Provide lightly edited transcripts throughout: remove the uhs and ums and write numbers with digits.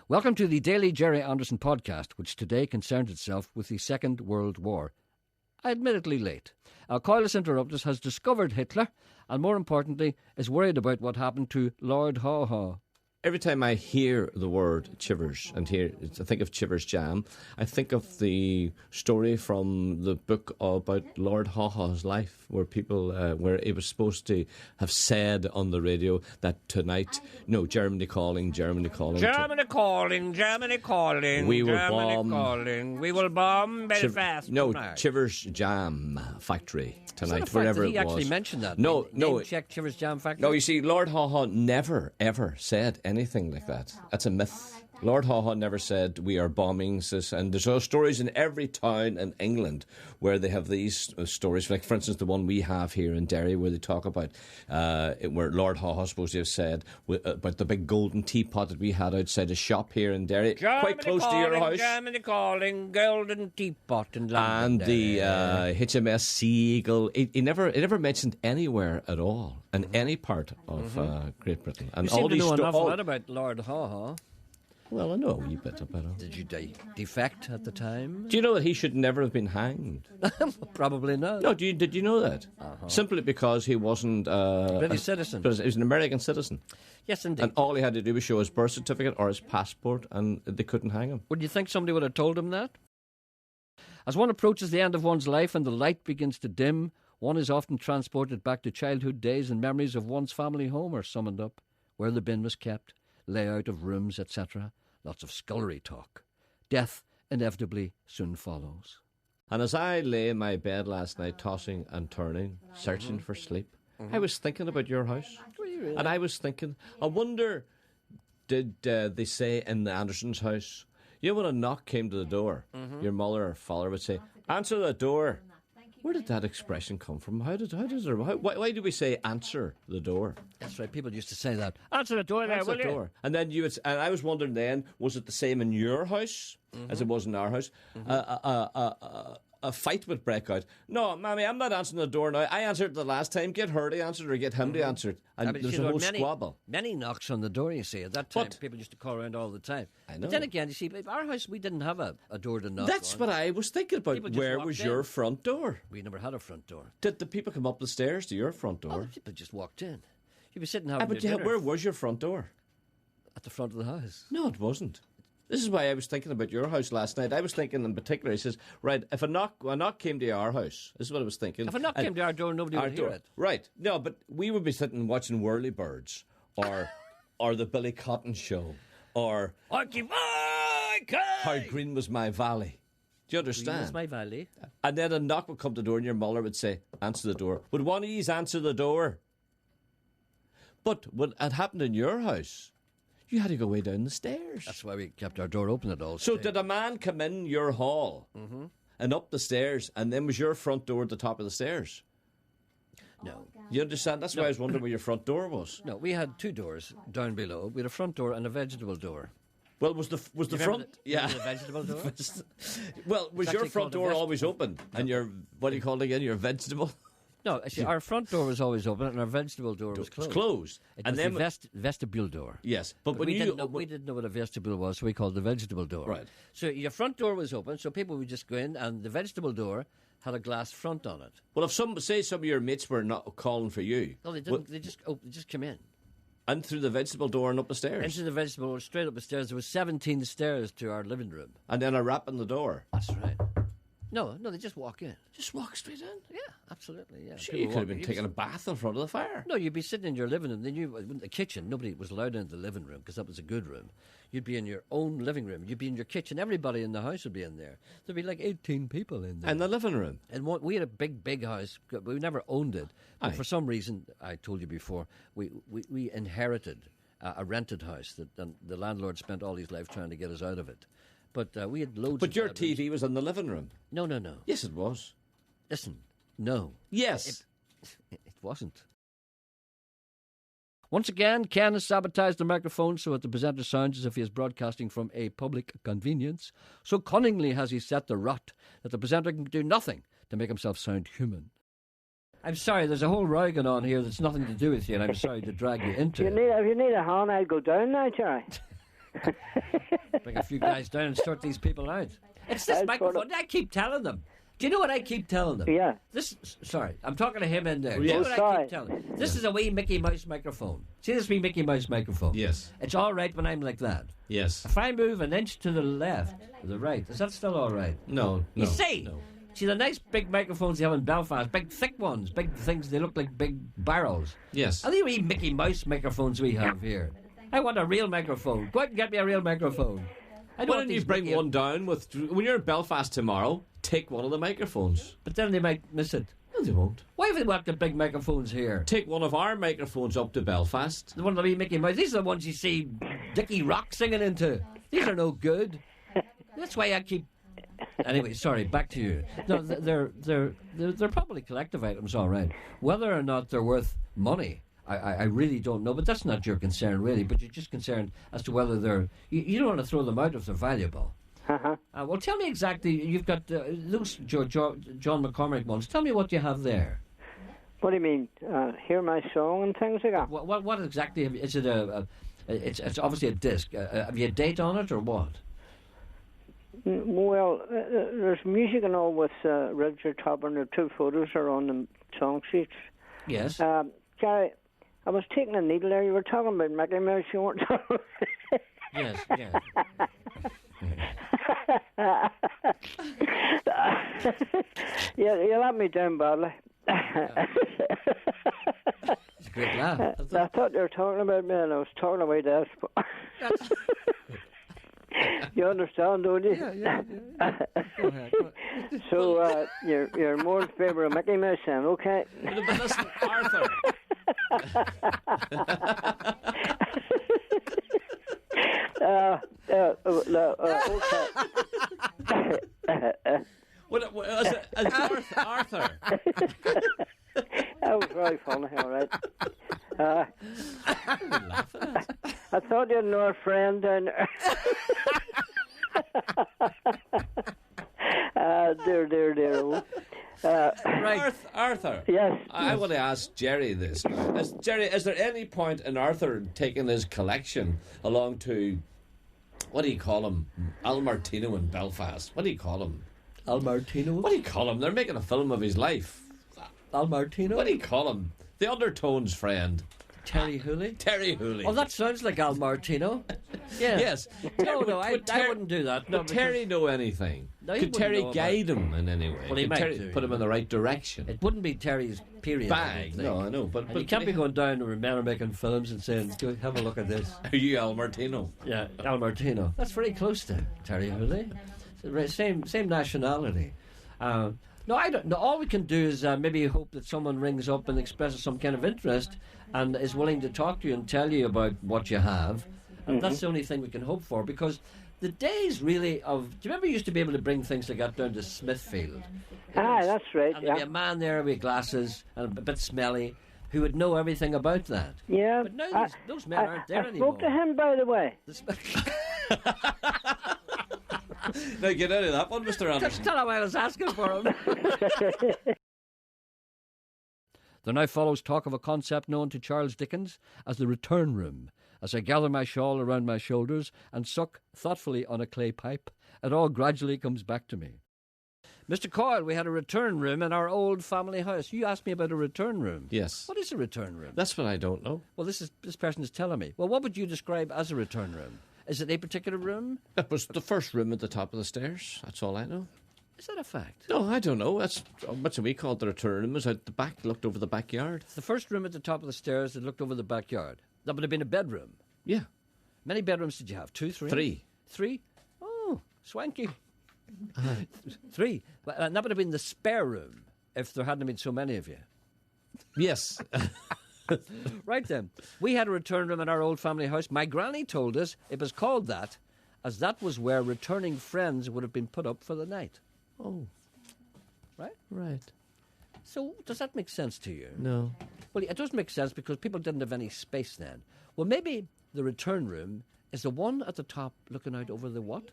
Welcome to the Daily Jerry Anderson podcast, which today concerns itself with the Second World War. Admittedly late. Coilus Interruptus has discovered Hitler and, more importantly, is worried about what happened to Lord Haw Haw. Every time I hear the word Chivers and I think of Chivers Jam, I think of the story from the book about Lord Haw Haw's life, where people, where it was supposed to have said on the radio that tonight, Germany calling, Germany calling. Germany calling, Germany calling, we will Germany bomb, calling, we will bomb Belfast tonight. Chivers Jam Factory tonight, wherever it was. Did he actually mention that? No. Check Chivers Jam Factory? No, you see, Lord Haw Haw never, ever said anything like that. That's a myth. Lord Haw Haw never said we are bombing this, and there's stories in every town in England where they have these stories, like for instance the one we have here in Derry, where they talk about where Lord Haw Haw supposed to have said about the big golden teapot that we had outside a shop here in Derry, quite close to your house. Germany calling, golden teapot in London. And the HMS Sea Eagle. He never mentioned anywhere at all in any part of Great Britain. And you seem to know an awful lot about Lord Haw Haw. Well, I know a wee bit about him. Did you defect at the time? Do you know that he should never have been hanged? Probably not. No, did you know that? Simply because he wasn't British citizen. He was an American citizen. Yes, indeed. And all he had to do was show his birth certificate or his passport, and they couldn't hang him. Would you think somebody would have told him that? As one approaches the end of one's life and the light begins to dim, one is often transported back to childhood days, and memories of one's family home are summoned up, where the bin was kept, layout of rooms, etc. Lots of scullery talk. Death inevitably soon follows. And as I lay in my bed last night, tossing and turning, searching for sleep, I was thinking about your house. Were you really? And I was thinking, I wonder, did they say in the Andersons' house, when a knock came to the door, your mother or father would say, answer the door. Where did that expression come from? Why do we say answer the door? That's right. People used to say that. Answer the door there, will you? And then and I was wondering then, was it the same in your house as it was in our house? A fight would break out. No, Mammy, I'm not answering the door now. I answered it the last time. Get her to answer it or get him to answer it. And there's a whole squabble. Many knocks on the door, you see. At that time, people used to call around all the time. I know. But then again, you see, at our house, we didn't have a door to knock That's on. what I was thinking about. Where was your front door? We never had a front door. Did the people come up the stairs to your front door? Oh, people just walked in. You'd be sitting having your dinner. Where was your front door? At the front of the house. No, it wasn't. This is why I was thinking about your house last night. I was thinking in particular, he says, right, if a knock came to our house, this is what I was thinking. If a knock came to our door, nobody would hear it. Right. No, but we would be sitting watching Whirlybirds or the Billy Cotton Show or How Green Was My Valley. Do you understand? Green Was My Valley. And then a knock would come to the door and your mother would say, answer the door. Would one of yous answer the door? But when it happened in your house, you had to go way down the stairs. That's why we kept our door open at all. So did a man come in your hall and up the stairs, and then was your front door at the top of the stairs? No. You understand? That's why I was wondering where your front door was. No, we had two doors down below. We had a front door and a vegetable door. Well, was the front? The vegetable door? Well, was your front door always open? And your, what do you call it again, your vegetable? No, actually, our front door was always open and our vegetable door was closed. It was closed. It was the vestibule door. Yes. But when we didn't know what a vestibule was, so we called it the vegetable door. Right. So your front door was open, so people would just go in, and the vegetable door had a glass front on it. Well, if some of your mates were not calling for you. No, they didn't. They just came in. And through the vegetable door and up the stairs? Into the vegetable door, straight up the stairs. There was 17 stairs to our living room. And then a rap on the door? That's right. No, they just walk in. Just walk straight in? Yeah, absolutely, yeah. Sure, you could have been taking a bath in front of the fire. No, you'd be sitting in your living room. Then in the kitchen, nobody was allowed into the living room because that was a good room. You'd be in your own living room. You'd be in your kitchen. Everybody in the house would be in there. There'd be like 18 people in there. In the living room? And we had a big house. We never owned it. But for some reason, I told you before, we inherited a rented house that the landlord spent all his life trying to get us out of it. But we had loads. But your TV was in the living room. No. Yes, it was. Listen, no. Yes, it wasn't. Once again, Ken has sabotaged the microphone so that the presenter sounds as if he is broadcasting from a public convenience. So cunningly has he set the rut that the presenter can do nothing to make himself sound human. I'm sorry, there's a whole row going on here that's nothing to do with you, and I'm sorry to drag you into it. If you need a hand, I'll go down now, Jerry. Bring a few guys down and sort these people out. It's this microphone. I keep telling them. Do you know what I keep telling them? Yeah. Sorry, I'm talking to him in there. Yes. Do you know what I keep telling them? This is a wee Mickey Mouse microphone. See this wee Mickey Mouse microphone? Yes. It's all right when I'm like that. Yes. If I move an inch to the left, or the right, is that still all right? No. You see? No. See the nice big microphones you have in Belfast, big thick ones, big things, they look like big barrels. Yes. And the wee Mickey Mouse microphones we have here. I want a real microphone. Go out and get me a real microphone. Why don't you bring one down when you're in Belfast tomorrow? Take one of the microphones. But then they might miss it. No, they won't. Why have they got the big microphones here? Take one of our microphones up to Belfast. The one of the wee Mickey Mouse. These are the ones you see Dickie Rock singing into. These are no good. That's why I keep. Anyway, sorry. Back to you. No, they're probably collective items, all right. Whether or not they're worth money, I really don't know. But that's not your concern, really. But you're just concerned as to whether they're. You don't want to throw them out if they're valuable. Uh-huh. Well, tell me exactly. You've got those John McCormick ones. Tell me what you have there. What do you mean? Hear my song and things like that? What exactly is it? It's obviously a disc. Have you a date on it or what? Well, there's music and all with Richard Topper, and the two photos are on the song sheets. Yes. Gary, I was taking a needle there. You were talking about Mickey Mouse. You weren't talking. Yes. Yeah, you let me down badly. It's a great laugh. I thought you were talking about me, and I was talking away this. You understand, don't you? Yeah. Go ahead. So you're more in favour of Mickey Mouse, then, okay? But listen, Arthur. Okay. What was it? Arthur. That was very funny, all right. I thought you had another friend down there. Dear. Right. Arthur. Yes. I want to ask Jerry this. Jerry, is there any point in Arthur taking his collection along to, what do you call him? Al Martino in Belfast. What do you call him? Al Martino? What do you call him? They're making a film of his life. Al Martino? What do you call him? The Undertones friend. Terry Hooley? Terry Hooley. Oh, that sounds like Al Martino. Yeah. Yes. No, I wouldn't do that. No, Would Terry know anything? No, he Could wouldn't Terry know guide him in any way? Well, he Could might Terry do, put him in the right direction? It wouldn't be Terry's period. Bag. No, I know. But you can't be going down to men are making films and saying, "Go have a look at this." Are you Al Martino? Yeah, Al Martino. That's very close to Terry Hooley. Same nationality. No, I don't. No, all we can do is maybe hope that someone rings up and expresses some kind of interest and is willing to talk to you and tell you about what you have. And that's the only thing we can hope for, because the days really of... Do you remember you used to be able to bring things like that down to Smithfield? That's right, And there'd be a man there with glasses and a bit smelly who would know everything about that. Yeah. But now those men aren't there anymore. I spoke to him, by the way. Now get out of that one, Mr. Anderson. Just tell him I was asking for him. There now follows talk of a concept known to Charles Dickens as the return room. As I gather my shawl around my shoulders and suck thoughtfully on a clay pipe, it all gradually comes back to me. Mr. Coyle, we had a return room in our old family house. You asked me about a return room. Yes. What is a return room? That's what I don't know. Well, this person is telling me. Well, what would you describe as a return room? Is it a particular room? It was the first room at the top of the stairs. That's all I know. Is that a fact? No, I don't know. That's what we called the return room. It was out the back, looked over the backyard. The first room at the top of the stairs that looked over the backyard. That would have been a bedroom. Yeah. Many bedrooms did you have? 2, 3? 3. 3? Oh, swanky. 3. Well, that would have been the spare room if there hadn't been so many of you. Yes. Right then. We had a return room in our old family house. My granny told us it was called that as that was where returning friends would have been put up for the night. Oh. Right? Right. So does that make sense to you? No. Well, it does make sense because people didn't have any space then. Well, maybe the return room is the one at the top looking out over the what?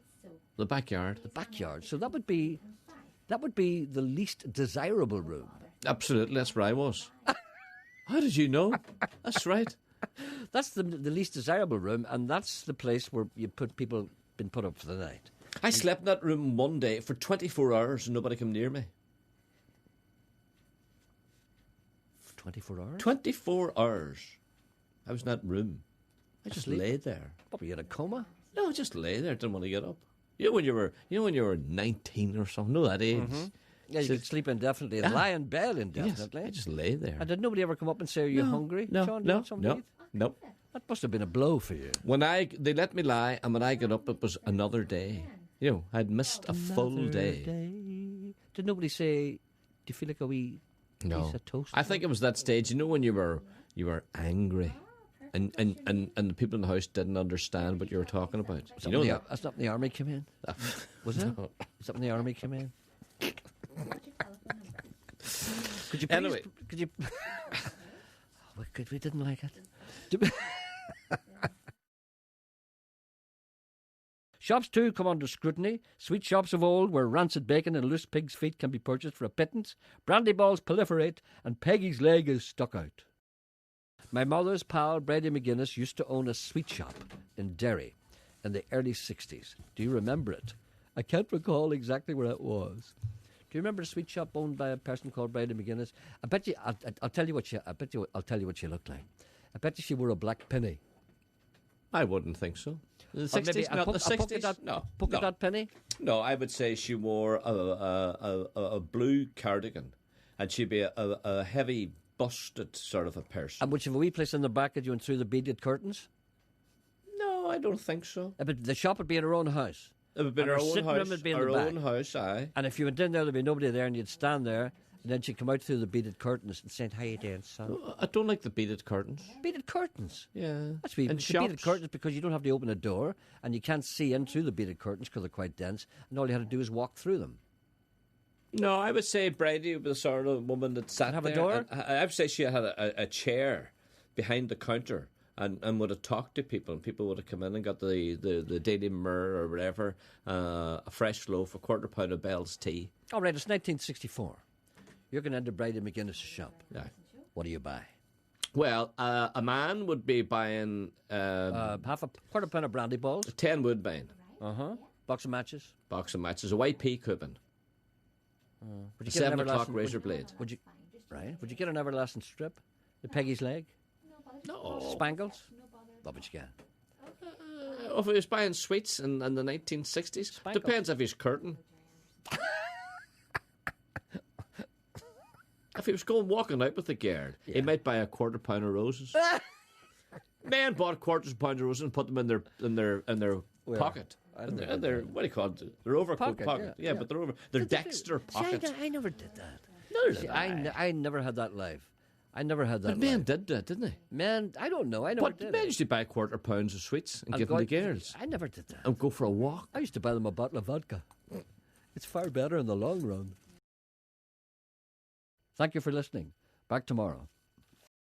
The backyard. The backyard. So that would be the least desirable room. Absolutely, that's where I was. How did you know? That's right. That's the least desirable room, and that's the place where you put people been put up for the night. I slept in that room one day for 24 hours and nobody came near me. For 24 hours? 24 hours. I was in that room. I just Asleep? lay there. Probably in a coma. No, just lay there. Didn't want to get up. You know when you were 19 or something. No, that age. Yeah, you could sleep indefinitely and lie in bed Yes, indefinitely. I just lay there. And did nobody ever come up and say, "Are you hungry, No, John? Do you no, want something to no, eat?" no. That must have been a blow for you. They let me lie, and when I got up, it was another day. You know, I'd missed a full day. Did nobody say, "Do you feel like a wee No, piece of toast?" I think it was that stage. You know, when you were angry, and the people in the house didn't understand what you were talking about. You know that. That's not when the army came in. Was it? No. Is that when the army came in? Could you please, Anyway. Could you? We didn't like it. Shops too come under scrutiny. Sweet shops of old, where rancid bacon and loose pig's feet can be purchased for a pittance, brandy balls proliferate, and Peggy's leg is stuck out. My mother's pal, Brady McGuinness, used to own a sweet shop in Derry in the early 60s. Do you remember it? I can't recall exactly where it was. Do you remember a sweet shop owned by a person called Brady McGuinness? I bet you. I'll tell you what she. I'll tell you what she looked like. I bet you she wore a black penny. I wouldn't think so. The Or maybe 60s, not the 60s. No, polka no. dot penny. No, I would say she wore a blue cardigan, and she'd be a heavy busted sort of a person. And would you have a wee place in the back that you went through the beaded curtains? No, I don't think so. But the shop would be in her own house. It would be And our her own sitting room house. would be in Our the back. own house, aye. And if you went in there, there'd be nobody there, and you'd stand there, and then she'd come out through the beaded curtains and say, "How you doing, son?" I don't like the beaded curtains. Beaded curtains. Yeah. That's wee. And The beaded shops. curtains because you don't have to open a door, and you can't see in through the beaded curtains because they're quite dense, and all you had to do is walk through them. No, I would say Brady was the sort of woman that sat Have a there. door? And I would say she had a chair behind the counter and would have talked to people, and people would have come in and got the Daily Mirror or whatever, a fresh loaf, a quarter pound of Bell's tea. All right, it's 1964. You're going into Brady McGuinness' shop. Yeah. What do you buy? Well, a man would be buying Half a quarter pound of brandy balls. 10 Woodbine, Box of matches. box of matches, a white pea coupon, Would a you get an 7 o'clock everlasting- razor blade. Would you? Right. Would you get an everlasting strip? The Peggy's leg. No. Spangles. What would you get? If he was buying sweets in the 1960s, Spangle. depends if he's curtain. If he was going walking out with the girl, he might buy a quarter pound of roses. Men bought quarters of pounds of roses and put them in their pocket. In their what do you call it? Their overcoat pocket. Yeah, but they're over their Dexter pocket. I never did that. No, See, I never had that life. I never had that. But men life. did that, didn't they? Men, I don't know. I never But did. men it. used to buy quarter pounds of sweets and I'll give go them to out- girls I never did that. and go for a walk. I used to buy them a bottle of vodka. It's far better in the long run. Thank you for listening. Back tomorrow.